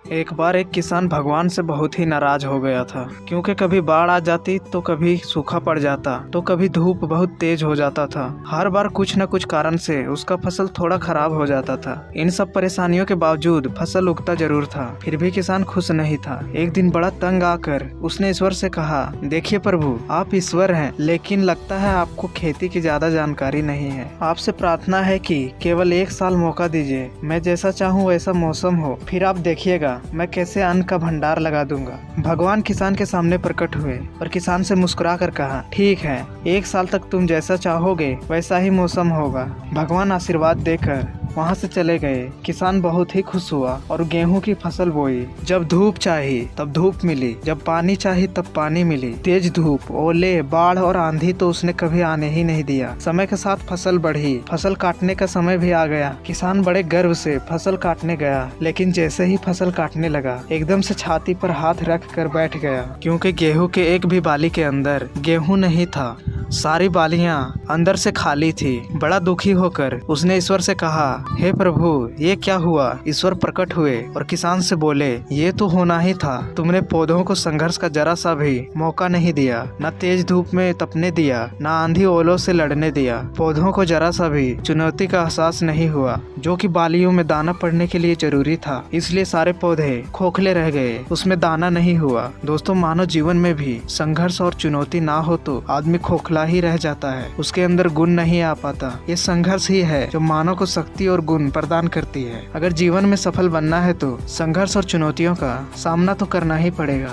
एक बार एक किसान भगवान से बहुत ही नाराज हो गया था, क्योंकि कभी बाढ़ आ जाती तो कभी सूखा पड़ जाता तो कभी धूप बहुत तेज हो जाता था। हर बार कुछ न कुछ कारण से उसका फसल थोड़ा खराब हो जाता था। इन सब परेशानियों के बावजूद फसल उगता जरूर था, फिर भी किसान खुश नहीं था। एक दिन बड़ा तंग आकर उसने ईश्वर से कहा, देखिए प्रभु, आप ईश्वर हैं, लेकिन लगता है आपको खेती की ज्यादा जानकारी नहीं है। आपसे प्रार्थना है कि केवल एक साल मौका दीजिए, मैं जैसा चाहूँ वैसा मौसम हो, फिर आप देखिएगा मैं कैसे अन्न का भंडार लगा दूंगा। भगवान किसान के सामने प्रकट हुए और किसान से मुस्कुरा कर कहा, ठीक है, एक साल तक तुम जैसा चाहोगे वैसा ही मौसम होगा। भगवान आशीर्वाद देकर वहाँ से चले गए। किसान बहुत ही खुश हुआ और गेहूं की फसल बोई। जब धूप चाहिए तब धूप मिली, जब पानी चाहिए तब पानी मिली। तेज धूप, ओले, बाढ़ और आंधी तो उसने कभी आने ही नहीं दिया। समय के साथ फसल बढ़ी, फसल काटने का समय भी आ गया। किसान बड़े गर्व से फसल काटने गया, लेकिन जैसे ही फसल काटने लगा एकदम से छाती पर हाथ रख कर बैठ गया, क्योंकि गेहूं के एक भी बाली के अंदर गेहूं नहीं था। सारी बालियां अंदर से खाली थी। बड़ा दुखी होकर उसने ईश्वर से कहा, हे प्रभु, ये क्या हुआ? ईश्वर प्रकट हुए और किसान से बोले, ये तो होना ही था। तुमने पौधों को संघर्ष का जरा सा भी मौका नहीं दिया, न तेज धूप में तपने दिया, न आंधी ओलों से लड़ने दिया। पौधों को जरा सा भी चुनौती का एहसास नहीं हुआ, जो कि बालियों में दाना पड़ने के लिए जरूरी था। इसलिए सारे पौधे खोखले रह गए, उसमें दाना नहीं हुआ। दोस्तों, मानव जीवन में भी संघर्ष और चुनौती ना हो तो आदमी खोखला ही रह जाता है, उसके अंदर गुण नहीं आ पाता। ये संघर्ष ही है जो मानव को शक्ति और गुण प्रदान करती है। अगर जीवन में सफल बनना है तो संघर्ष और चुनौतियों का सामना तो करना ही पड़ेगा।